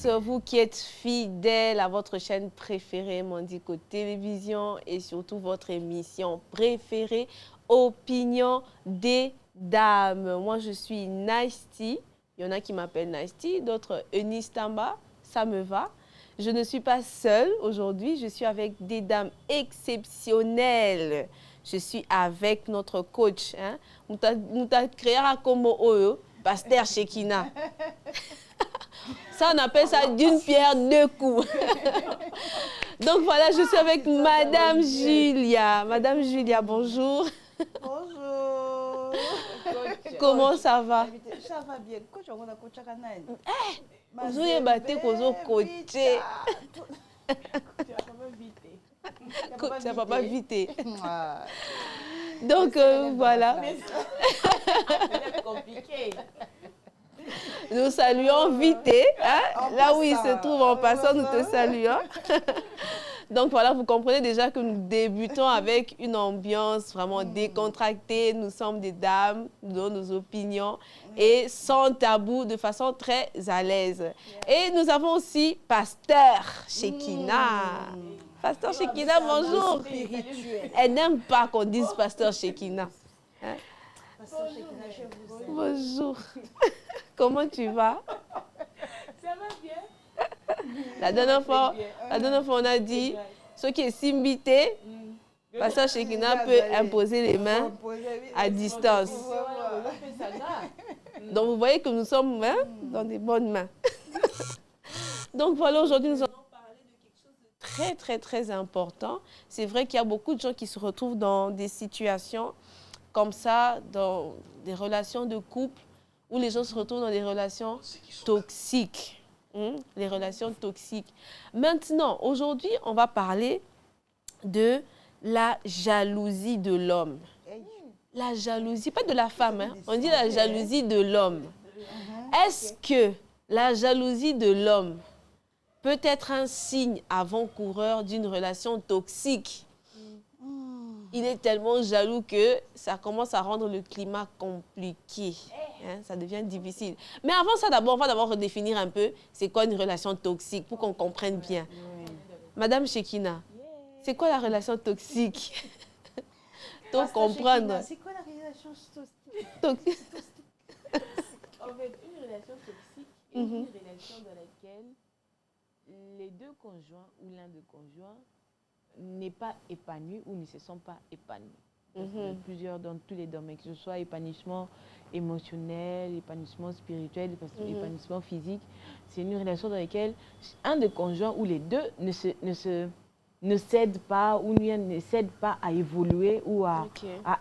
tous vous qui êtes fidèles à votre chaîne préférée, Mondico Télévision, et surtout votre émission préférée, Opinion des dames. Moi, je suis Nice-T. Il y en a qui m'appellent Nice-T, d'autres Eunice Tamba. Ça me va. Je ne suis pas seule aujourd'hui. Je suis avec des dames exceptionnelles. Je suis avec notre coach. Hein? Nous avons créé un combo OE, Pasteur Shekina. Ça, on appelle ça d'une pierre deux coups. Donc voilà, je suis avec Madame Julia. Madame Julia, bonjour. Bonjour. Comment ça va? Ça va bien. Coach, on a coaché à Naï. Vous avez battu qu'on a coaché. Ça va pas vite. Donc voilà. C'est compliqué. Nous saluons Vité, hein? Là où il se trouve en passant, nous te saluons. Donc voilà, vous comprenez déjà que nous débutons avec une ambiance vraiment décontractée. Nous sommes des dames, nous donnons nos opinions et sans tabou, de façon très à l'aise. Et nous avons aussi Pasteur Shekina. Pasteur Shekina, bonjour. Elle n'aime pas qu'on dise Pasteur Shekina. Hein? Bonjour. Comment tu vas? Ça va bien. La dernière fois, on a dit, ceux qui sont invités, Pasteur Shekina peut imposer les mains à distance. Donc vous voyez que nous sommes dans des bonnes mains. Donc voilà, aujourd'hui nous allons parler de quelque chose de très important. C'est vrai qu'il y a beaucoup de gens qui se retrouvent dans des situations comme ça, dans des relations de couple, où les gens se retrouvent dans des relations toxiques. Les relations toxiques. Maintenant, aujourd'hui, on va parler de la jalousie de l'homme. La jalousie, pas de la femme, hein. On dit la jalousie de l'homme. Est-ce que la jalousie de l'homme peut être un signe avant-coureur d'une relation toxique? Il est tellement jaloux que ça commence à rendre le climat compliqué. Hein, ça devient difficile. Mais avant ça, d'abord, on va d'abord redéfinir un peu c'est quoi une relation toxique pour qu'on comprenne bien. Madame Shekina, c'est quoi la relation toxique? Donc comprendre. C'est quoi la relation toxique? En fait, une relation toxique est une relation dans laquelle les deux conjoints ou l'un des conjoints n'est pas épanoui ou ne se sent pas épanoui. Plusieurs dans tous les domaines, que ce soit épanouissement émotionnel, épanouissement spirituel, épanouissement physique. C'est une relation dans laquelle un des conjoints ou les deux ne cèdent pas ou ne cèdent pas à évoluer ou à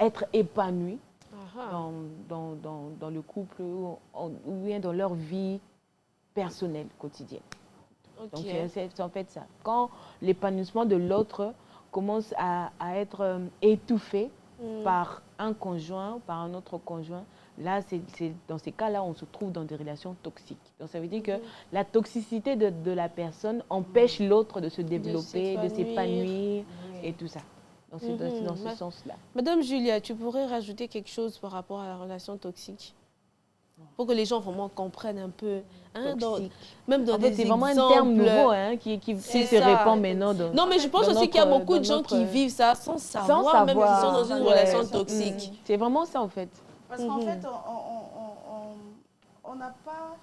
être épanoui dans le couple ou bien dans leur vie personnelle quotidienne. Donc c'est en fait ça. Quand l'épanouissement de l'autre commence à être étouffé par un conjoint, par un autre conjoint, là, dans ces cas-là, on se trouve dans des relations toxiques. Donc ça veut dire que la toxicité de la personne empêche l'autre de se développer, de s'épanouir et tout ça. Donc c'est dans ce sens-là. Madame Julia, tu pourrais rajouter quelque chose par rapport à la relation toxique? Pour que les gens vraiment comprennent un peu. Hein, même dans des exemples. C'est vraiment un terme nouveau hein, qui se répand maintenant. Non, mais je pense aussi qu'il y a beaucoup de gens qui vivent ça sans savoir même qu'ils sont dans une relation toxique. C'est vraiment ça en fait. Parce qu'en fait, on n'a pas...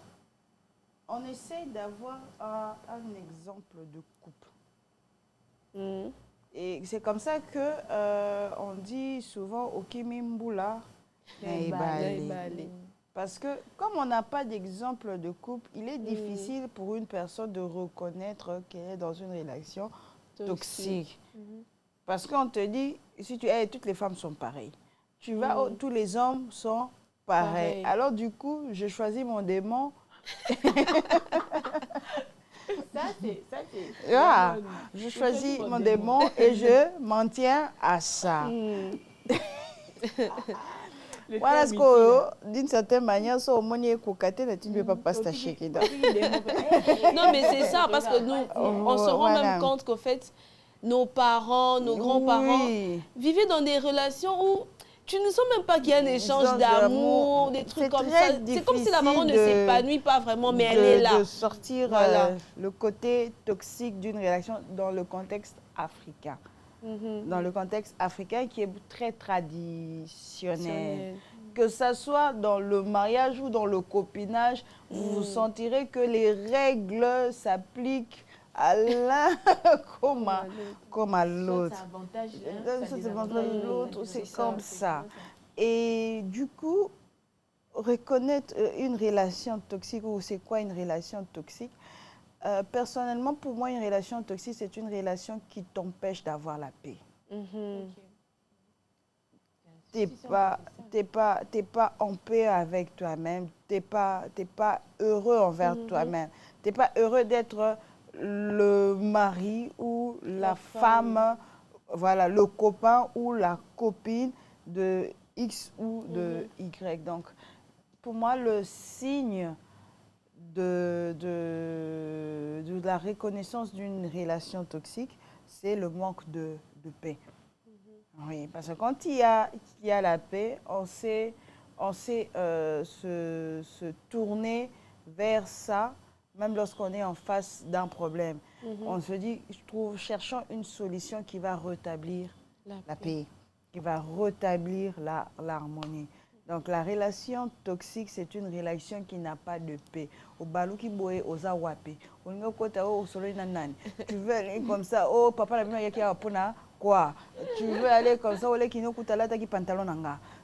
On essaie d'avoir un exemple de couple. Et c'est comme ça que on dit souvent « Okimimbula ». Parce que comme on n'a pas d'exemple de couple, il est difficile pour une personne de reconnaître qu'elle est dans une relation toxique. Parce qu'on te dit, si toutes les femmes sont pareilles. Tu vas, tous les hommes sont pareils. Alors du coup, je choisis mon démon. Je choisis mon démon et je m'en tiens à ça. Voilà ce que, d'une certaine manière, si on est cocaté, tu ne peux pas passer chez Kida. Non, mais c'est ça, parce que nous, on se rend même compte qu'en fait, nos parents, nos grands-parents vivaient dans des relations où Tu ne sens même pas qu'il y a un échange d'amour, des trucs comme ça. C'est comme si la maman ne s'épanouit pas vraiment, mais elle est là. De sortir le côté toxique d'une relation dans le contexte africain. Dans le contexte africain qui est très traditionnel. Que ça soit dans le mariage ou dans le copinage, vous sentirez que les règles s'appliquent à l'un comme à l'autre. Ça avantage l'autre, c'est comme ça. Et du coup, reconnaître une relation toxique, ou c'est quoi une relation toxique? Personnellement, pour moi, une relation toxique, c'est une relation qui t'empêche d'avoir la paix. T'es pas en paix avec toi-même, t'es pas heureux envers toi-même, t'es pas heureux d'être le mari ou la femme, voilà, le copain ou la copine de X ou de Y. Donc, pour moi, le signe de la reconnaissance d'une relation toxique, c'est le manque de paix. Oui, parce que quand il y a la paix, on sait se tourner vers ça, même lorsqu'on est en face d'un problème. On se dit, cherchons une solution qui va rétablir la paix, qui va rétablir l'harmonie. Donc la relation toxique, c'est une relation qui n'a pas de paix. Tu veux aller comme ça, oh papa la vie quoi? Tu veux aller comme ça,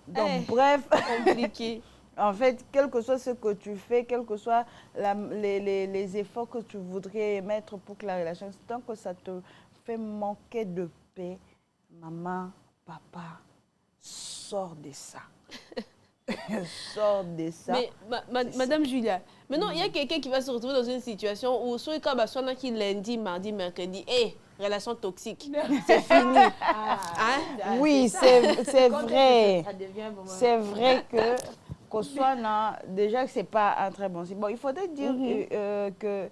donc bref, compliqué. En fait, quel que soit ce que tu fais, quels que soient les efforts que tu voudrais mettre pour que la relation, tant que ça te fait manquer de paix, maman, papa, sors de ça. Sors de ça. Mais, Madame Julia, maintenant, il y a quelqu'un qui va se retrouver dans une situation où, soit qui lundi, mardi, mercredi, relation toxique, c'est fini. Oui, c'est vrai. C'est vrai qu'on soit déjà que ce n'est pas un très bon signe. Bon, il faudrait dire que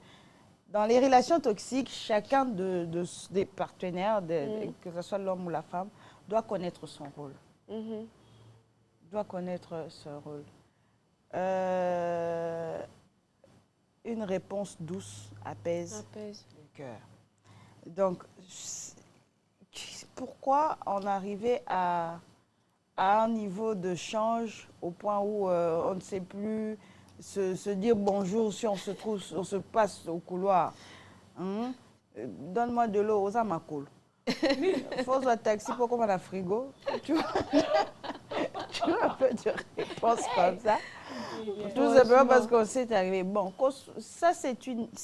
dans les relations toxiques, chacun des partenaires, que ce soit l'homme ou la femme, doit connaître son rôle. Doit connaître ce rôle. Une réponse douce apaise le cœur. Donc, pourquoi en arriver à un niveau de change au point où on ne sait plus se dire bonjour si on se passe au couloir? Donne-moi de l'eau aux amacoul. Faut un taxi pour qu'on a frigo. Tu vois un peu de réponse comme ça. Tout simplement parce qu'on s'est arrivé. Bon, ça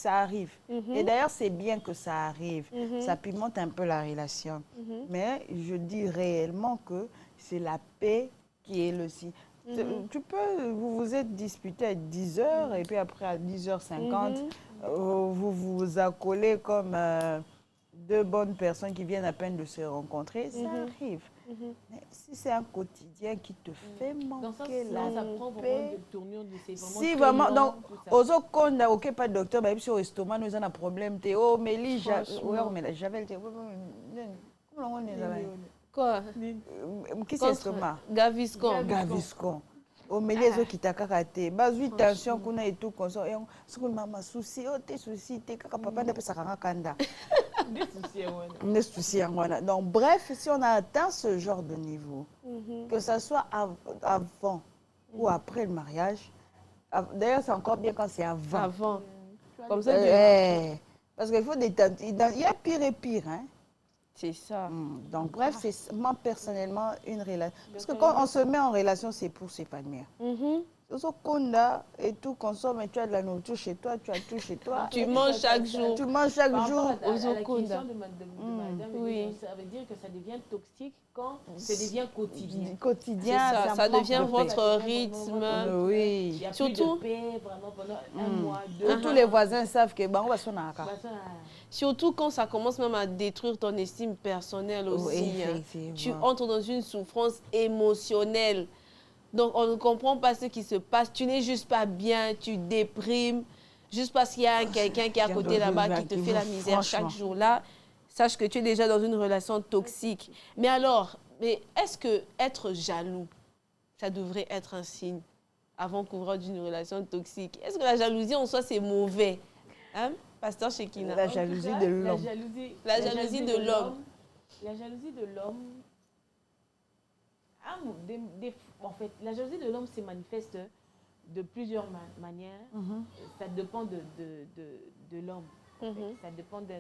arrive. Et d'ailleurs, c'est bien que ça arrive. Ça pimente un peu la relation. Mais je dis réellement que c'est la paix qui est le signe. Vous vous êtes disputé à 10h et puis après à 10h50, vous vous accolez comme deux bonnes personnes qui viennent à peine de se rencontrer. Ça arrive. Mais si c'est un quotidien qui te fait manquer la paix... Ça prend vraiment de tournure, c'est vraiment si vraiment, donc, aux autres qu'on n'a aucun pas de docteur, même si au estomac, nous avons un problème, oh, mais j'avais... Quoi? Qui c'est l'estomac? Gaviscon. Gaviscon. Au milieu des qui t'a kakaté. Bas oui tension qu'on a et tout comme ça. Et on se dit maman souci, oh tes soucis, tes papa ne peut pas kanda. Des soucis voilà. Donc bref, si on a atteint ce genre de niveau, que ça soit avant ou après le mariage, d'ailleurs c'est encore bien quand c'est avant. Avant. Comme ça. Parce qu'il faut des temps. Il y a pire et pire, hein. C'est ça. Donc, bref, c'est moi personnellement une relation. Parce que quand on se met en relation, c'est pour s'épanouir. Et tout consomme, tu as de la nourriture chez toi, tu as tout chez toi. Tu manges chaque jour. Tu manges chaque jour. À la question de madame, oui. Ça veut dire que ça devient toxique quand ça devient quotidien. Quotidien, ça devient votre rythme. Oui. Surtout, vraiment pendant un mois, 2 tous les voisins savent que on va se faire. Surtout quand ça commence même à détruire ton estime personnelle aussi. Tu entres dans une souffrance émotionnelle. Donc, on ne comprend pas ce qui se passe. Tu n'es juste pas bien, tu déprimes. Juste parce qu'il y a quelqu'un qui est à côté là-bas qui te fait la misère chaque jour. Là, sache que tu es déjà dans une relation toxique. Mais alors, Mais est-ce que être jaloux, ça devrait être un signe avant-coureur d'une relation toxique? Est-ce que la jalousie en soi, c'est mauvais? Hein, Pasteur Shekina? La jalousie de l'homme. La jalousie de l'homme. La jalousie de l'homme, en fait, la jalousie de l'homme se manifeste de plusieurs manières. Ça dépend de l'homme. Ça dépend de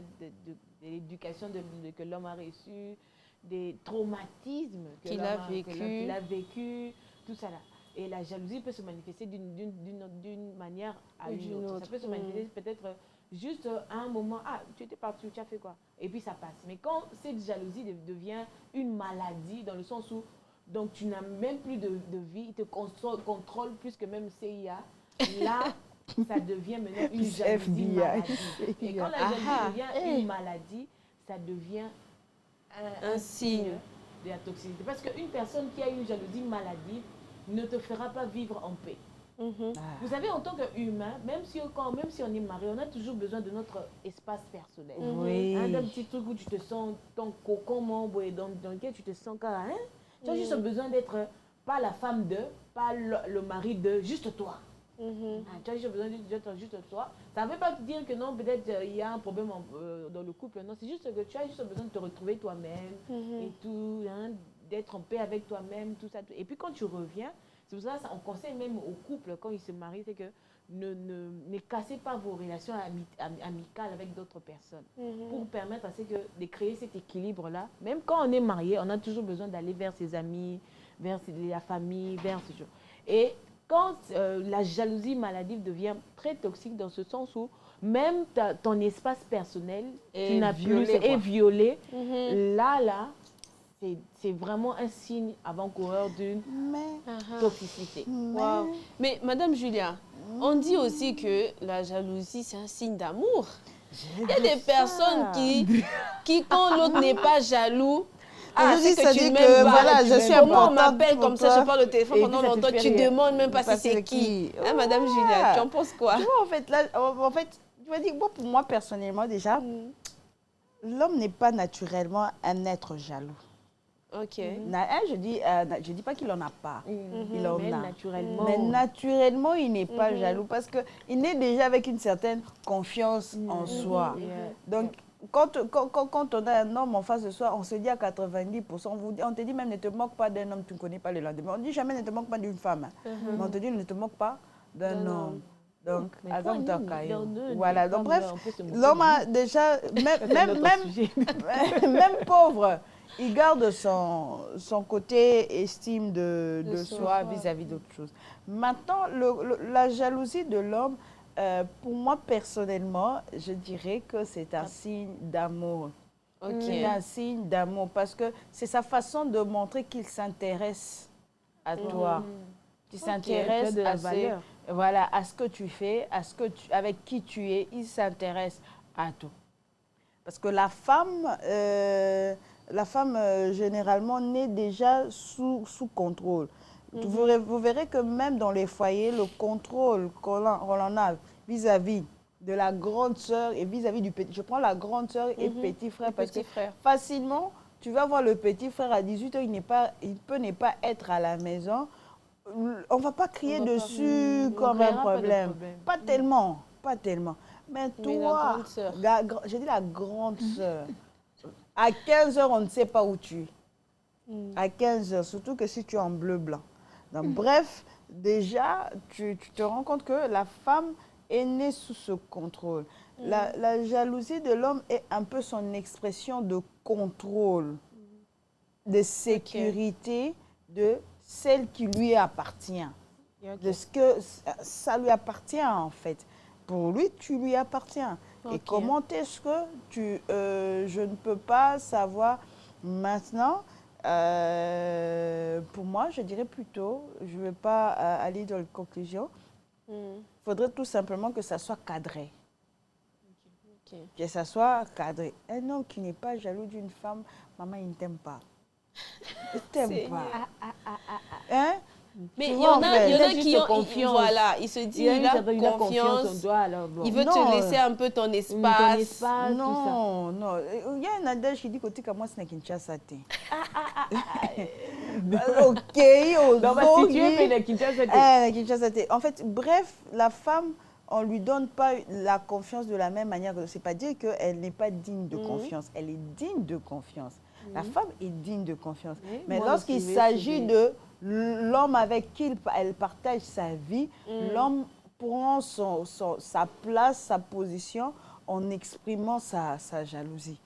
l'éducation que l'homme a reçue, des traumatismes qu'il a vécu, tout ça là. Et la jalousie peut se manifester d'une manière à une autre. Ça peut se manifester peut-être juste à un moment, tu étais parti, tu as fait quoi? Et puis ça passe. Mais quand cette jalousie devient une maladie, dans le sens où donc tu n'as même plus de vie, il te contrôle plus que même CIA, là, ça devient maintenant une jalousie maladie. Et quand la jalousie devient une maladie, ça devient un signe de la toxicité. Parce qu'une personne qui a une jalousie maladive ne te fera pas vivre en paix. Vous savez, en tant qu'humain, même si on est marié, on a toujours besoin de notre espace personnel. Un petit truc où tu te sens ton cocon membre et dans lequel tu te sens carré. Tu as juste besoin d'être pas la femme de, pas le mari de, juste toi. Tu as juste besoin d'être juste toi. Ça ne veut pas dire que non, peut-être il y a un problème dans le couple. Non, c'est juste que tu as juste besoin de te retrouver toi-même et tout, d'être en paix avec toi-même, tout ça. Et puis quand tu reviens, c'est pour ça qu'on conseille même aux couples, quand ils se marient, c'est que ne cassez pas vos relations amicales avec d'autres personnes pour permettre à ce que de créer cet équilibre-là. Même quand on est marié, on a toujours besoin d'aller vers ses amis, vers la famille, vers ces choses. Et quand la jalousie maladive devient très toxique dans ce sens où même ton espace personnel est violé, là, c'est vraiment un signe avant-coureur d'une toxicité. Mais Madame Julia, on dit aussi que la jalousie, c'est un signe d'amour. Il y a des personnes qui quand l'autre n'est pas jaloux, c'est que tu m'aimes pas. Voilà, je suis moi, on m'appelle comme ça, je parle au téléphone pendant longtemps, tu demandes même pas si c'est qui. Hein, Madame Julia, tu en penses quoi? Tu vois, en fait, tu vas dire, pour moi, personnellement, déjà, l'homme n'est pas naturellement un être jaloux. Ok. Je dis pas qu'il en a pas. Il en a. Naturellement. Mais naturellement, il n'est pas jaloux parce qu'il naît déjà avec une certaine confiance en soi. Donc, quand on a un homme en face de soi, on se dit à 90%, on te dit même ne te moque pas d'un homme, tu ne connais pas le lendemain. On dit jamais ne te moque pas d'une femme. Mais on te dit ne te moque pas d'un homme. Donc, voilà. Donc, bref, l'homme a déjà, même pauvre, il garde son côté estime de soi vis-à-vis d'autres choses. Maintenant, la jalousie de l'homme, pour moi, personnellement, je dirais que c'est un signe d'amour. C'est un signe d'amour parce que c'est sa façon de montrer qu'il s'intéresse à toi. Qu'il s'intéresse à ce que tu fais, avec qui tu es, il s'intéresse à toi. Parce que la femme généralement, naît déjà sous contrôle. Vous verrez que même dans les foyers, le contrôle qu'on en a vis-à-vis de la grande sœur et vis-à-vis du petit. Je prends la grande sœur et petit frère parce que facilement, tu vas voir le petit frère à 18 ans, il peut ne pas être à la maison. On ne va pas crier dessus comme un problème. Pas tellement. Mais toi, je dis la grande sœur, à 15 heures, on ne sait pas où tu es. À 15 heures, surtout que si tu es en bleu-blanc. Donc, bref, déjà, tu te rends compte que la femme est née sous ce contrôle. La jalousie de l'homme est un peu son expression de contrôle, de sécurité de celle qui lui appartient. De ce que ça lui appartient, en fait. Pour lui, tu lui appartiens. Et comment est-ce que je ne peux pas savoir maintenant? Pour moi, je dirais plutôt, je ne vais pas aller dans les conclusions. Il faudrait tout simplement que ça soit cadré. Que ça soit cadré. Un homme qui n'est pas jaloux d'une femme, maman, il ne t'aime pas. Il ne t'aime pas. Hein? Mais Tu il y vois, en en a, fait. il y en a Il a qui juste ont confiance. voilà, il se dit Il il a a confiance. on doit alors bon. Il veut Non, te laisser un peu ton Ton espace. espace, tout ça. Non, non. Il y a un adage qui dit que moi, c'est Kinshasa. Ok, Donc, bah, si tu es fait de Kinshasa, En fait, bref, la femme, on ne lui donne pas la confiance de la même manière. Ce n'est pas dire qu'elle n'est pas digne de confiance. Elle est digne de confiance. La femme est digne de confiance. Oui, Mais moi lorsqu'il aussi, s'agit de l'homme avec qui elle partage sa vie, l'homme prend sa place, sa position en exprimant sa jalousie.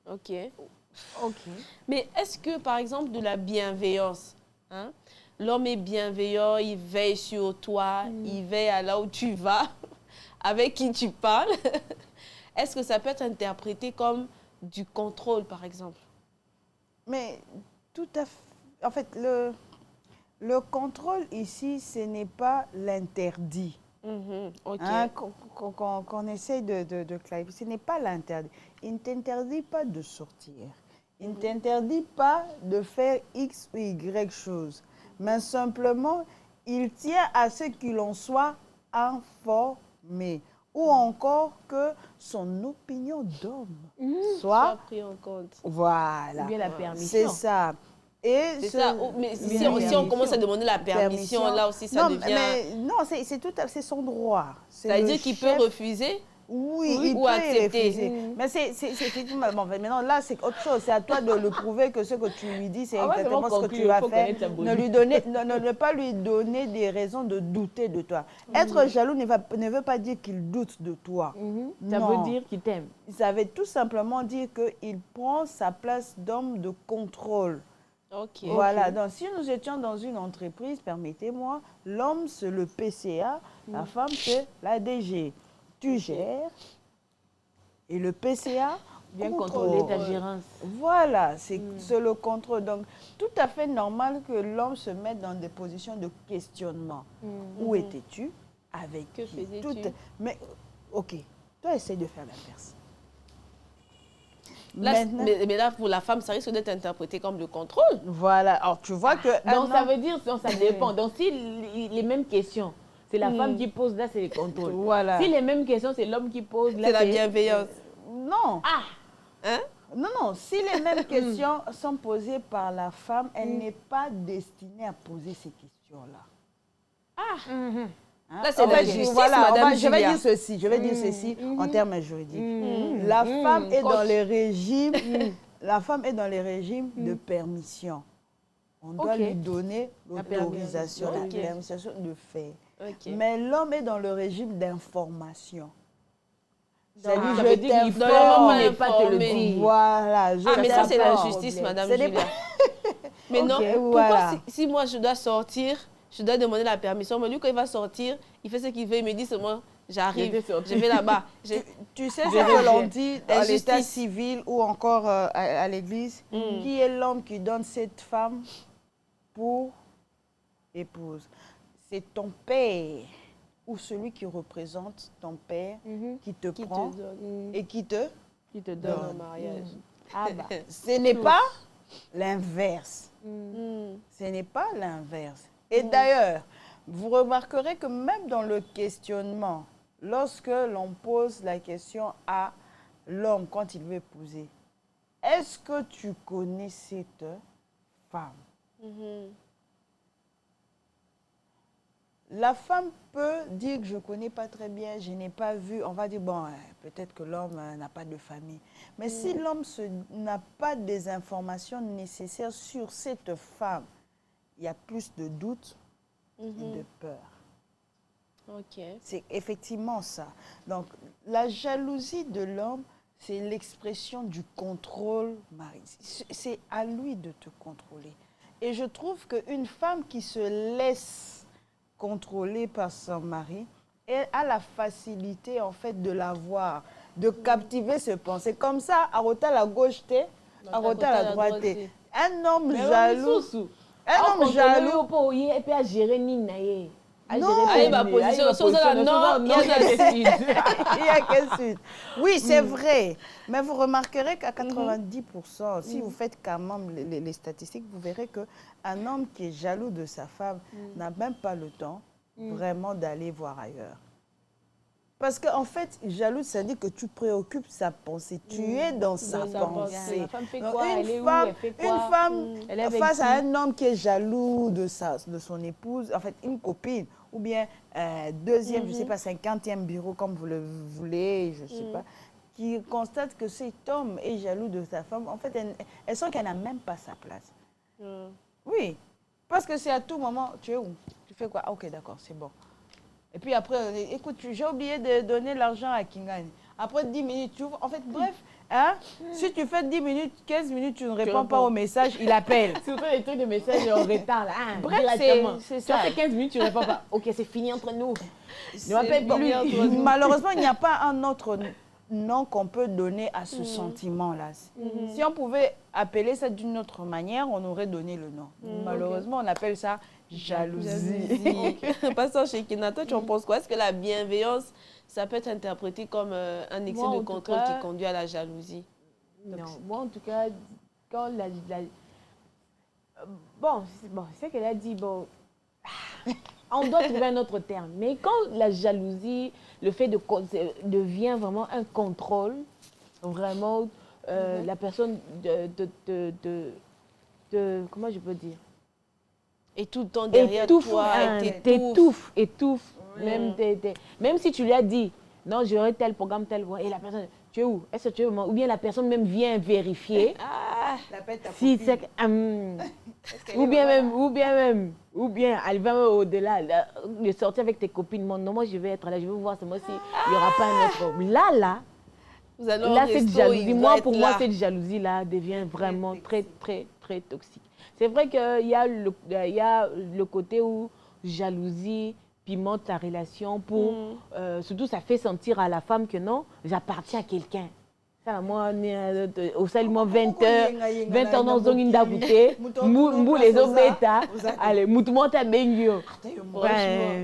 Ok. Ok. Mais est-ce que, par exemple, de la bienveillance, hein, l'homme est bienveillant, il veille sur toi, il veille à là où tu vas, avec qui tu parles. Est-ce que ça peut être interprété comme du contrôle, par exemple? Mais tout à fait. En fait, le contrôle ici, ce n'est pas l'interdit. Ok. Hein, qu'on essaye de clarifier. Ce n'est pas l'interdit. Il ne t'interdit pas de sortir. Il ne t'interdit pas de faire X ou Y chose. Mais simplement, il tient à ce qu'il en soit informé. Ou encore que son opinion d'homme soit pris en compte. Voilà. ou bien la permission. C'est ça. Et C'est ça. Mais bien si on commence à permission. demander la permission, là aussi, ça non, devient... Mais, non, c'est son droit. Ça veut le dire qu'il peut chef. refuser? Oui, Oui, il ou peut y accepter. refuser. Mais c'est effectivement... Bon, maintenant, là, c'est autre chose. C'est à toi de le prouver que ce que tu lui dis, c'est exactement ce que tu vas faire. Ne pas lui donner des raisons de douter de toi. Être jaloux ne veut pas dire qu'il doute de toi. Ça Non. veut dire qu'il t'aime. Ça veut tout simplement dire qu'il prend sa place d'homme de contrôle. Ok. Voilà, donc si nous étions dans une entreprise, permettez-moi, l'homme c'est le PCA, la femme c'est la DG. Tu gères et le PCA Bien contrôle. contrôler ta gérance. Voilà, c'est le contrôle. Donc, tout à fait normal que l'homme se mette dans des positions de questionnement. Où étais-tu? Avec Que qui? faisais-tu? Mais, ok, toi, essaye de faire l'inverse. Là, Maintenant, mais là, pour la femme, ça risque d'être interprété comme le contrôle. voilà, alors tu vois que... Donc, ça veut dire, ça dépend. Donc, si les mêmes questions, c'est la femme qui pose, là, c'est le contrôle. Voilà. Si les mêmes questions, c'est l'homme qui pose, là, C'est la bienveillance. Non. Ah! Hein? Non, non, si les mêmes questions sont posées par la femme, elle n'est pas destinée à poser ces questions-là. Hein? Là, c'est la justice, voilà, Madame je vais Julia. dire ceci, en termes juridiques. La femme est dans les régimes, la femme est dans les régimes de permission. On doit lui donner l'autorisation, la permission de faire. Ok. Mais l'homme est dans le régime d'information. Ça Donc, lui, ça veut je dire qu'il t'informe, faut ne pas te le informer. dire. Voilà, je Ah, mais ça, c'est la t'informe. justice, Madame Ce n'est Julia. Mais non, Ok, pourquoi voilà. si moi, je dois sortir, je dois demander la permission, mais lui, quand il va sortir, il fait ce qu'il veut, il me dit seulement, j'arrive, je vais là-bas. Tu sais ce que l'on dit dans Injustice. l'état civil ou encore à l'église? Qui est l'homme qui donne cette femme pour épouse? C'est ton père ou celui qui représente ton père qui te prend et qui te donne en mariage. Ah bah. Ce n'est pas l'inverse. Ce n'est pas l'inverse. Et d'ailleurs, vous remarquerez que même dans le questionnement, lorsque l'on pose la question à l'homme quand il veut épouser, est-ce que tu connais cette femme? La femme peut dire que je ne connais pas très bien, je n'ai pas vu. On va dire, bon, peut-être que l'homme n'a pas de famille. Mais si l'homme n'a pas des informations nécessaires sur cette femme, il y a plus de doutes et de peur. Ok. C'est effectivement ça. Donc, la jalousie de l'homme, c'est l'expression du contrôle mari. C'est à lui de te contrôler. Et je trouve qu'une femme qui se laisse contrôlée par son mari, elle a la facilité en fait de l'avoir, de captiver ses pensées. Comme ça, à rota la gauche, à rota la droite. Un homme jaloux. Un homme jaloux. il va position. Non, il y a des suites. Il y a quelle suite? Oui, c'est vrai. Mais vous remarquerez qu'à 90%, si vous faites quand même les statistiques, vous verrez qu'un homme qui est jaloux de sa femme n'a même pas le temps vraiment d'aller voir ailleurs. Parce qu'en fait, jaloux, ça dit que tu préoccupes sa pensée. Tu es dans sa pensée. La femme fait Donc, quoi? Elle est où? Elle fait quoi? Une femme Elle est avec face à qui? un homme qui est jaloux de son épouse, en fait, une copine, ou bien deuxième, je ne sais pas, 50e bureau, comme vous le voulez, je ne sais pas, qui constate que cet homme est jaloux de sa femme, en fait, elle sent qu'elle n'a même pas sa place. Oui, parce que c'est à tout moment, tu es où? Tu fais quoi? Ah, ok, d'accord, c'est bon. Et puis après, écoute, j'ai oublié de donner l'argent à Kingane. Après 10 minutes, tu ouvres. En fait, bref, hein, si tu fais 10 minutes, 15 minutes, tu ne réponds pas au message, il appelle. Surtout les trucs de messages en retard, là. Hein, Bref, c'est ça. Tu as fait 15 minutes, tu ne réponds pas. Ok, c'est fini entre nous. Ne m'appelle plus. Malheureusement, il n'y a pas un autre nom qu'on peut donner à ce sentiment-là. Si on pouvait appeler ça d'une autre manière, on aurait donné le nom. Malheureusement, on appelle ça jalousie. Pasteur Shekina, toi, tu en penses quoi? Est-ce que la bienveillance, ça peut être interprété comme un excès de contrôle qui conduit à la jalousie? Non, moi en tout cas, quand bon, c'est ce qu'elle a dit, bon, on doit trouver un autre terme. Mais quand la jalousie, le fait devient vraiment un contrôle, vraiment, la personne comment je peux dire? Et tout le temps derrière toi, étouffe. Même si tu lui as dit, non, j'aurai tel programme, et la personne, tu es où? Est-ce que tu es où? Ou bien la personne même vient vérifier. Si c'est ou bien elle va au-delà, de sortir avec tes copines. Non, moi je vais être là, je vais vous voir ce mois-ci, il n'y aura pas un autre. Là, cette jalousie, pour moi, cette jalousie-là devient vraiment très, très, très toxique. C'est vrai qu'il y a le côté où jalousie pimente la relation pour, surtout ça fait sentir à la femme que non, j'appartiens à quelqu'un. Ça, moi, au seulement 20h, dans une dabouté, mou les obéta, allez, moutou ta bengyo.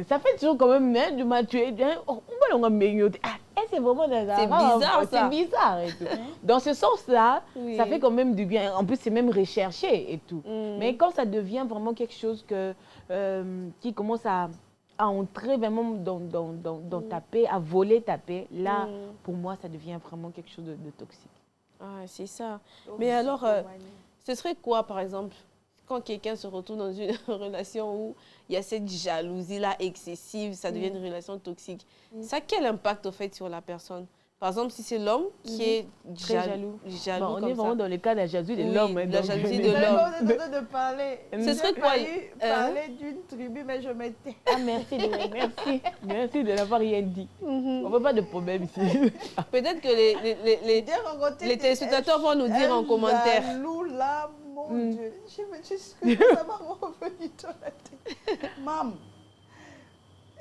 Ça fait toujours quand même du matué, on va l'en bengyo. C'est vraiment bizarre, ça. C'est bizarre et tout. Dans ce sens-là, ça fait quand même du bien. En plus, c'est même recherché et tout. Mais quand ça devient vraiment quelque chose qui commence à entrer vraiment dans ta paix, à voler ta paix, là, pour moi, ça devient vraiment quelque chose de toxique. Ah, c'est ça. Mais alors, ce serait quoi, par exemple, quand quelqu'un se retrouve dans une relation où il y a cette jalousie-là excessive, ça devient une relation toxique. Ça a quel impact, au fait, sur la personne? Par exemple, si c'est l'homme qui est très jaloux. Bon, on est vraiment dans le cas de la jalousie de l'homme. La jalousie de l'homme. On est en train de parler. Ce serait quoi? Parler d'une tribu, mais je m'étais... Ah, merci de n'avoir rien dit. On ne veut pas de problème ici. Peut-être que les téléspectateurs vont nous dire en commentaire. Jaloux là, mon Dieu. Je me dis que ça m'a revenu dans la tête. Maman,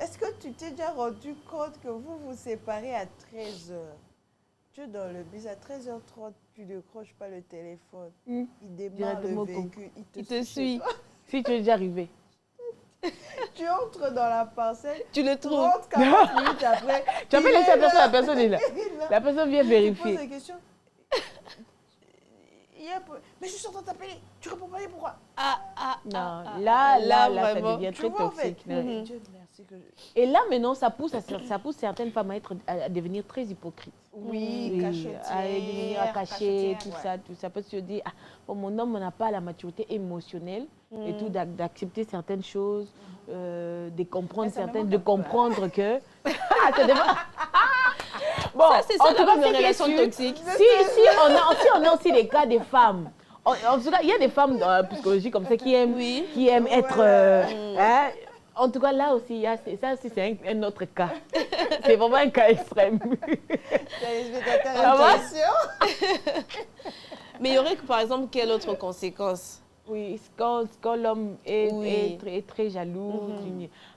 est-ce que tu t'es déjà rendu compte que vous vous séparez à 13h? Tu es dans le bus, à 13h30, tu ne décroches pas le téléphone. Il démarre le véhicule, il te suit. Si tu es déjà arrivé. Tu entres dans la parcelle, tu le trouves. 30-40 minutes après. Tu as fait laisser la personne est là. La personne vient vérifier. Tu poses la question. Mais je suis en train de t'appeler. Tu réponds pas, pourquoi? Là, ça devient très toxique. Et là, maintenant, ça pousse certaines femmes à devenir très hypocrites. Oui, à devenir cachées, tout ça. Parce que se dire, mon homme n'a pas la maturité émotionnelle et tout, d'accepter certaines choses, de comprendre de comprendre que... Bon, ça, c'est ça la relation toxique. Si on a aussi les cas des femmes. En tout cas, il y a des femmes dans la psychologie comme ça qui aiment être... en tout cas, là aussi, c'est un autre cas. C'est vraiment un cas extrême. Mais il y aurait, par exemple, quelle autre conséquence? Oui, quand l'homme est très jaloux.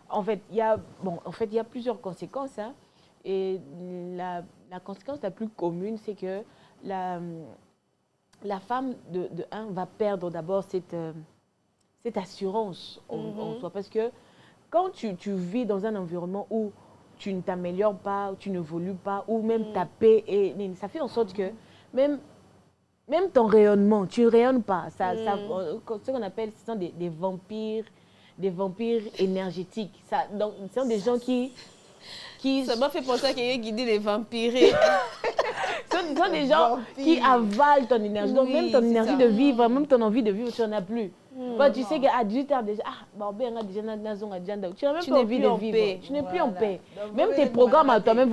En fait, il y a plusieurs conséquences. Hein. Et la conséquence la plus commune, c'est que la femme va perdre d'abord cette assurance en soi. Parce que quand tu vis dans un environnement où tu ne t'améliores pas, où tu n'évolues pas, ou même ta paix, ça fait en sorte que même ton rayonnement, tu ne rayonnes pas. Ce qu'on appelle, ce sont des vampires énergétiques. Donc, ce sont des gens qui Ça m'a fait penser à quelqu'un qui dit les vampires. Ce sont des gens qui avalent ton énergie. Donc, même ton énergie de vivre, même ton envie de vivre, tu n'en as plus. Tu sais qu'à 18 heures déjà, tu n'as même pas envie de vivre. Tu n'es plus en paix. Même tes programmes à toi-même,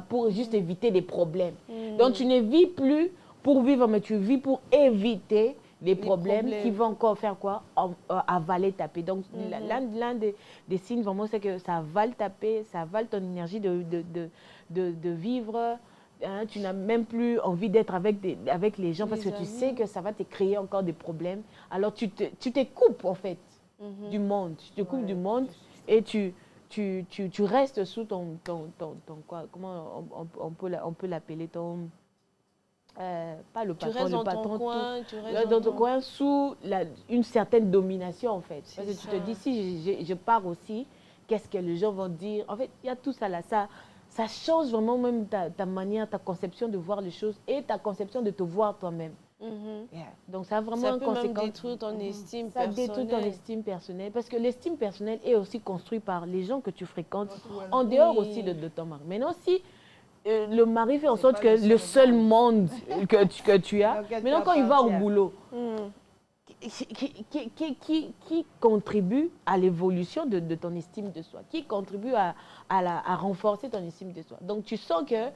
pour juste éviter des problèmes. Donc, tu ne vis plus pour vivre, mais tu vis pour éviter les problèmes qui vont encore faire quoi? Avaler ta paix. Donc, l'un des signes vraiment, c'est que ça avale ta paix, ça avale ton énergie de vivre. Hein, tu n'as même plus envie d'être avec les gens parce que tu sais que ça va te créer encore des problèmes. Alors, tu te coupes, en fait, du monde. Tu te coupes du monde et tu restes sous ton quoi? Comment on peut l'appeler? Pas le patron, tu restes le dans patron, ton coin, tu restes dans ton coin sous une certaine domination, en fait. Parce que tu te dis, si je pars aussi, qu'est-ce que les gens vont dire? En fait, il y a tout ça là. Ça change vraiment même ta manière, ta conception de voir les choses et ta conception de te voir toi-même. Donc, ça a vraiment une conséquence. Ça peut même détruire ton estime personnelle. Ça détruit ton estime personnelle. Parce que l'estime personnelle est aussi construite par les gens que tu fréquentes, en dehors aussi de ton mari. Maintenant, si le mari fait en sorte que le seul monde que tu as, maintenant quand il va au boulot, qui contribue à l'évolution de ton estime de soi, qui contribue à renforcer ton estime de soi. Donc tu sens qu'il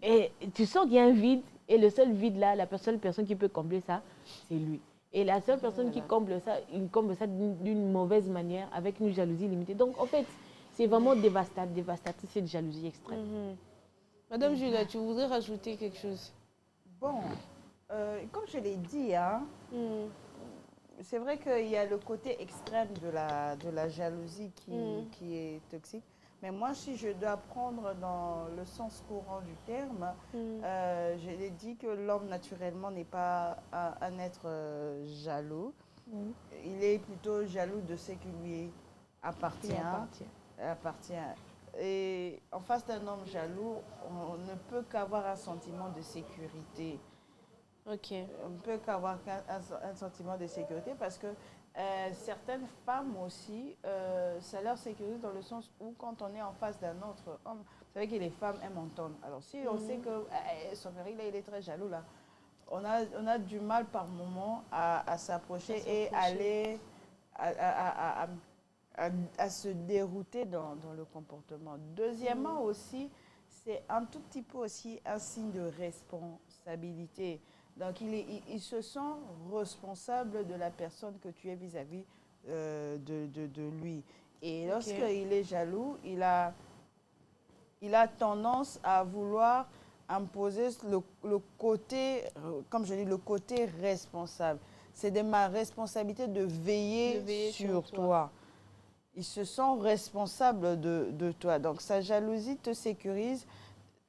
y a un vide, et le seul vide là, la seule personne qui peut combler ça, c'est lui. Et la seule personne qui comble ça, il comble ça d'une mauvaise manière, avec une jalousie limitée. Donc en fait, c'est vraiment dévastateur, cette jalousie extrême. Madame Julia, tu voudrais rajouter quelque chose? Bon, comme je l'ai dit, hein, c'est vrai qu'il y a le côté extrême de la jalousie qui est toxique. Mais moi, si je dois prendre dans le sens courant du terme, je l'ai dit que l'homme, naturellement, n'est pas un être jaloux. Il est plutôt jaloux de ce qui lui appartient. Et en face d'un homme jaloux, on ne peut qu'avoir un sentiment de sécurité. Ok. On ne peut qu'avoir un sentiment de sécurité parce que certaines femmes aussi, ça leur sécurise dans le sens où quand on est en face d'un autre homme, vous savez que les femmes aiment entendre. Alors si on sait que son mari là, il est très jaloux là, on a du mal par moment à s'approcher et aller à se dérouter dans le comportement. Deuxièmement aussi, c'est un tout petit peu aussi un signe de responsabilité. Donc, il se sent responsable de la personne que tu es vis-à-vis de lui. Et lorsqu'il est jaloux, il a tendance à vouloir imposer le côté, comme je dis, le côté responsable. C'est de ma responsabilité de veiller sur toi. Il se sent responsable de toi. Donc, sa jalousie te sécurise,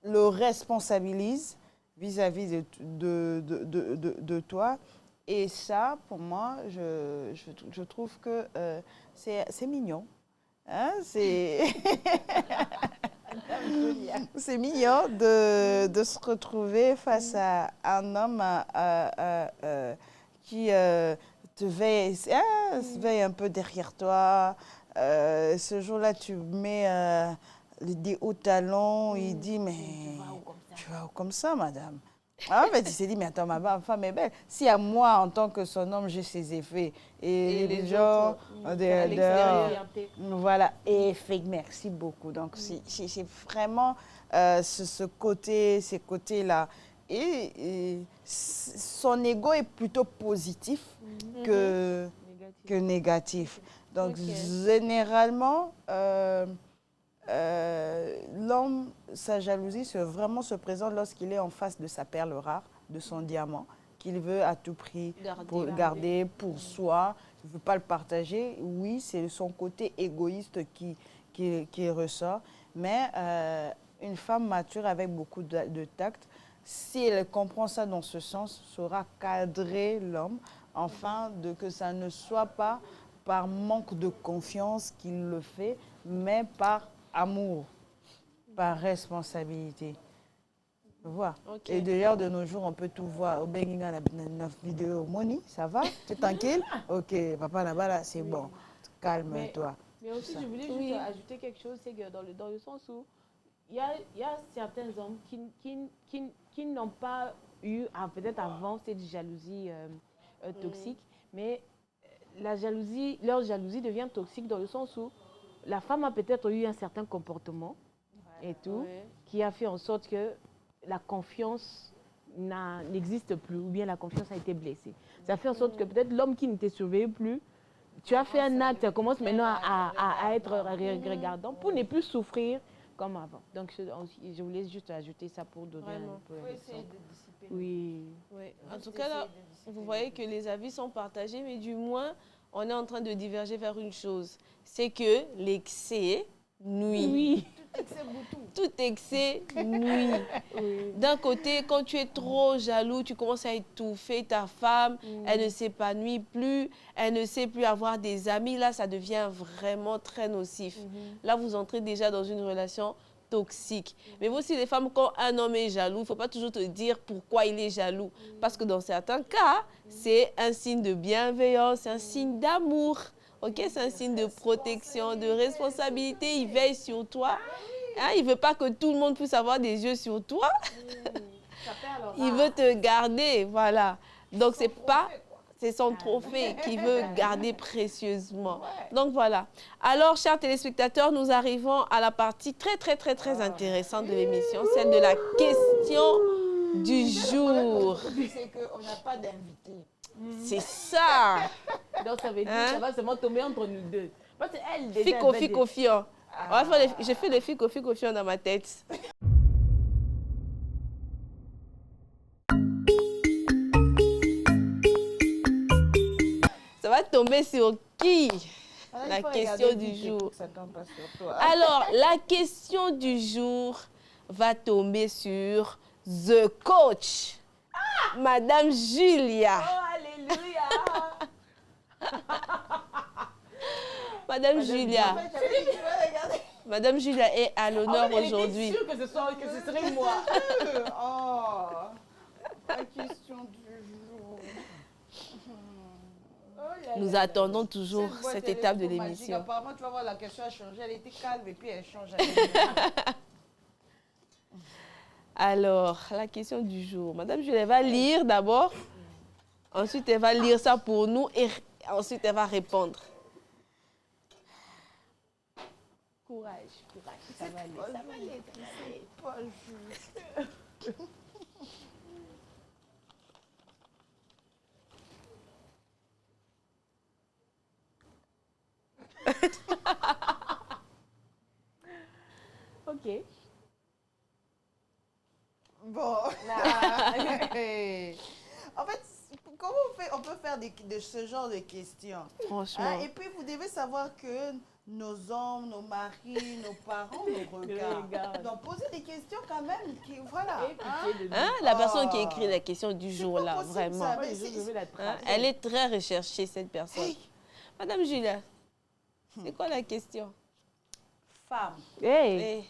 le responsabilise vis-à-vis de toi. Et ça, pour moi, je trouve que c'est mignon. Hein? C'est mignon de se retrouver face à un homme qui te veille un peu derrière toi. Ce jour-là, tu mets des hauts talons, il dit, mais tu vas où comme ça, madame? En fait, il s'est dit, mais attends, ma femme est belle. Si à moi, en tant que son homme, j'ai ses effets, et les gens voilà, et fait, merci beaucoup. Donc, c'est vraiment ces côtés-là. Et son ego est plutôt positif que négatif. Donc, généralement, l'homme, sa jalousie se présente lorsqu'il est en face de sa perle rare, de son diamant, qu'il veut à tout prix garder pour soi, il ne veut pas le partager. Oui, c'est son côté égoïste qui ressort. Mais une femme mature avec beaucoup de tact, si elle comprend ça dans ce sens, saura cadrer l'homme, afin que ça ne soit pas par manque de confiance qu'il le fait, mais par amour, par responsabilité. Tu vois? Ok. Et d'ailleurs, de nos jours, on peut tout voir. Au Benginga, la vidéo, Moni, ça va? Tu es tranquille? Ok, papa là-bas, là, c'est bon. Calme-toi. Mais aussi, je voulais Oui. juste ajouter quelque chose, c'est que dans le sens où il y a certains hommes qui n'ont pas eu, peut-être avant, cette jalousie toxique, mais leur jalousie devient toxique dans le sens où la femme a peut-être eu un certain comportement et tout, qui a fait en sorte que la confiance n'existe plus, ou bien la confiance a été blessée. Ça fait en sorte que peut-être l'homme qui ne te surveille plus, tu as fait un acte, ça commence maintenant à être regardant pour ne plus souffrir comme avant. Donc, je voulais juste ajouter ça pour donner un peu d'exemple. Oui. Oui. En tout cas, là, vous voyez que les avis sont partagés, mais du moins, on est en train de diverger vers une chose. C'est que l'excès nuit. Oui. Tout excès nuit. Oui. D'un côté, quand tu es trop jaloux, tu commences à étouffer ta femme, elle ne s'épanouit plus, elle ne sait plus avoir des amis. Là, ça devient vraiment très nocif. Là, vous entrez déjà dans une relation toxique. Mais vous aussi, les femmes, quand un homme est jaloux, il ne faut pas toujours te dire pourquoi il est jaloux. Parce que dans certains cas, c'est un signe de bienveillance, c'est un signe d'amour. Ok, c'est un signe de protection, de responsabilité. Il veille sur toi. Hein, il ne veut pas que tout le monde puisse avoir des yeux sur toi. Il veut te garder, voilà. Donc, c'est son trophée qu'il veut garder précieusement. Donc, voilà. Alors, chers téléspectateurs, nous arrivons à la partie très intéressante de l'émission, celle de la question du jour. C'est qu'on n'a pas d'invité. C'est ça. Donc, ça veut dire que ça va seulement tomber entre nous deux. Parce qu'elle, déjà, Fico, fion. J'ai fait le fico, fion dans ma tête. Ça va tomber sur qui? La question du jour. Alors, la question du jour va tomber sur The Coach. Madame Julia. Oh, alléluia. Madame Julia. Madame Julia est à l'honneur aujourd'hui. Je suis sûre que ce serait moi. Oh, la question du jour. Nous attendons toujours cette étape de l'émission. Apparemment, tu vas voir, la question a changé. Elle était calme et puis elle change. Alors, la question du jour. Madame Julia va lire d'abord. Ensuite, elle va lire ça pour nous et ensuite, elle va répondre. Courage. Ça va aller. Pas juste. Ok. Bon. En fait, comment on peut faire de ce genre de questions? Franchement. Hein? Et puis, vous devez savoir que nos hommes, nos maris, nos parents nous regardent. Donc, posez des questions quand même. Voilà. Hein? La personne qui écrit la question du jour, là, vraiment. Ça, Hein? Elle est très recherchée, cette personne. Hey. Madame Julia, c'est quoi la question? Femme. Hey.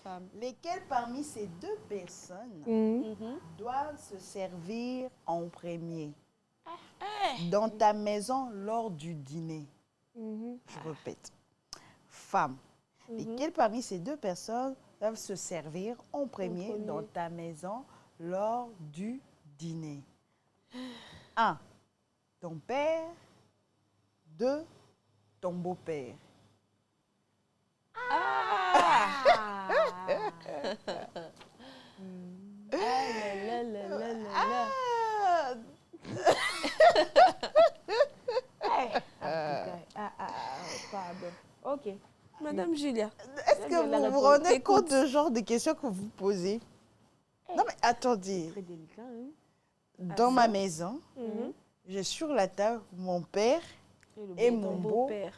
Femme. Lesquelles parmi ces deux personnes doivent se servir en premier dans ta maison lors du dîner? Je répète. Femme. Lesquelles parmi ces deux personnes doivent se servir en premier dans ta maison lors du dîner? 1. Ton père. 2. Ton beau-père. Pardon. Ok. Madame Julia. Est-ce que vous vous rendez compte du genre de questions que vous posez? Non mais attendez. Très délicat, hein? Dans ma maison, j'ai sur la table mon père et mon beau-père.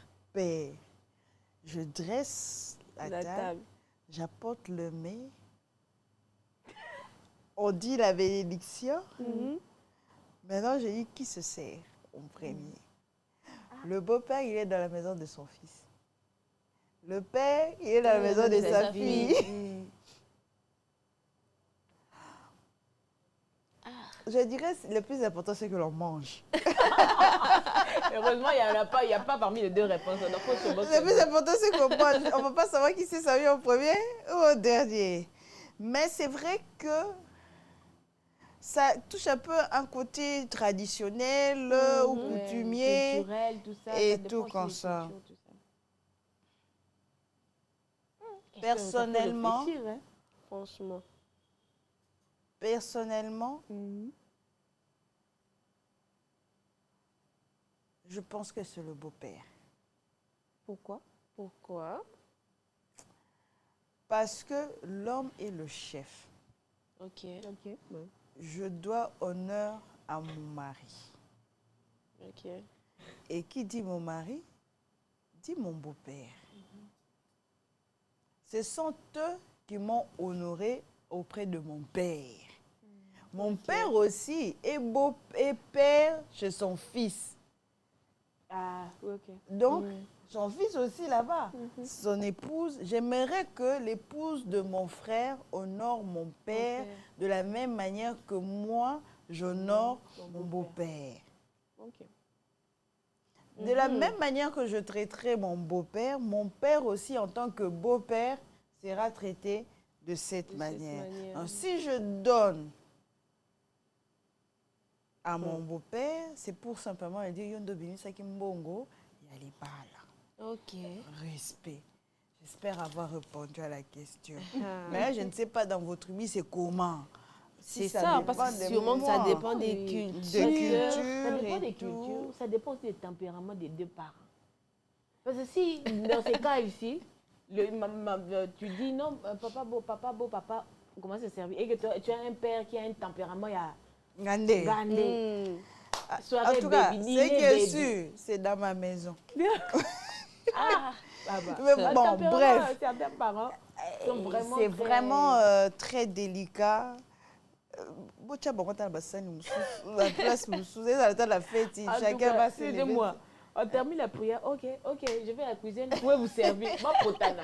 Je dresse la table. J'apporte le mets. On dit la bénédiction. Maintenant, je dis qui se sert en premier. Le beau-père, il est dans la maison de son fils. Le père, il est dans la maison de sa fille. Je dirais le plus important, c'est que l'on mange. Heureusement, il n'y a pas parmi les deux réponses. Donc, le plus important, c'est qu'on mange. On ne peut pas savoir qui s'est servi en premier ou au dernier. Mais c'est vrai que ça touche un peu un côté traditionnel ou coutumier. Culturel, tout ça. Et ça tout comme ça. Tout ça. Personnellement, Hein? Franchement. Personnellement, je pense que c'est le beau-père. Pourquoi? Pourquoi? Parce que l'homme est le chef. Ok. Ouais. Je dois honneur à mon mari. Ok. Et qui dit mon mari, dit mon beau-père. Ce sont eux qui m'ont honoré auprès de mon père. Mon père aussi est beau et père chez son fils. Ah, ok. Donc, son fils aussi là-bas. Son épouse, j'aimerais que l'épouse de mon frère honore mon père de la même manière que moi, j'honore mon beau-père. Ok. De la même manière que je traiterai mon beau-père, mon père aussi, en tant que beau-père, sera traité de cette manière. Donc, si je donne à mon beau-père, c'est pour simplement lui dire Yondo Binisa Kimbongo, il y a les balles. Ok. Respect. J'espère avoir répondu à la question. Mais je ne sais pas dans votre vie, c'est comment. C'est ça, parce que sûrement que ça dépend des cultures. Ça dépend des cultures, ça dépend aussi des tempéraments des deux parents. Parce que si, dans ces cas ici, tu dis non, papa beau, papa, on commence à se servir. Et que tu as un père qui a un tempérament, il y a Gandé. En tout cas, ce qui est sûr, c'est dans ma maison. Bon, bref. Certains parents sont vraiment c'est vraiment très délicat. La place, la fête, chacun va se lever. Moi, on termine la prière, ok, je vais à la cuisine, vous pouvez vous servir. Ma potana.